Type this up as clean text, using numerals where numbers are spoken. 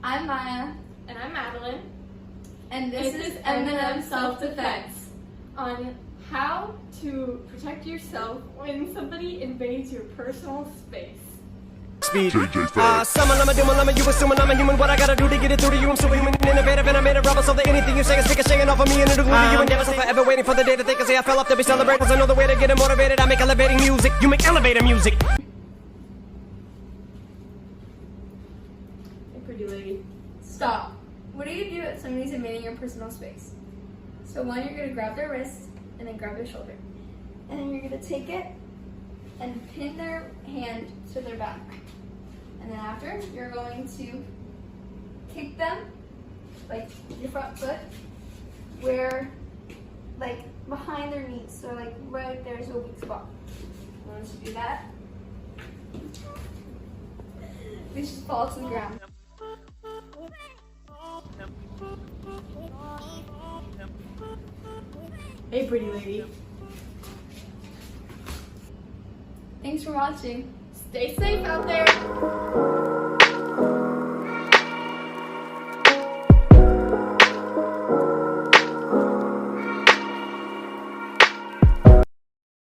I'm Maya. And I'm Madeline. And this is M&M Self-Defense. On how to protect yourself when somebody invades your personal space. Speed. Summon, I'm a demon, I'm a you assuming I'm a human. What I gotta do to get it through to you? I'm superhuman, innovative, and I made a rubber so that anything you say is shaking off of me and it'll glue to you. And never so forever waiting for the day that they can say I fell off to be celebrated. Cause I know the way to get it motivated. I make elevating music. You make elevator music. Hey, pretty lady. Stop. What do you do if somebody's invading your personal space? So one, you're going to grab their wrist and then grab their shoulder. And then you're going to take it and pin their hand to their back. And then after, you're going to kick them, like your front foot, where, like behind their knees. So like right there's a weak spot. Once you do that, they just fall to the ground. Hey, pretty lady. Thanks for watching. Stay safe out there.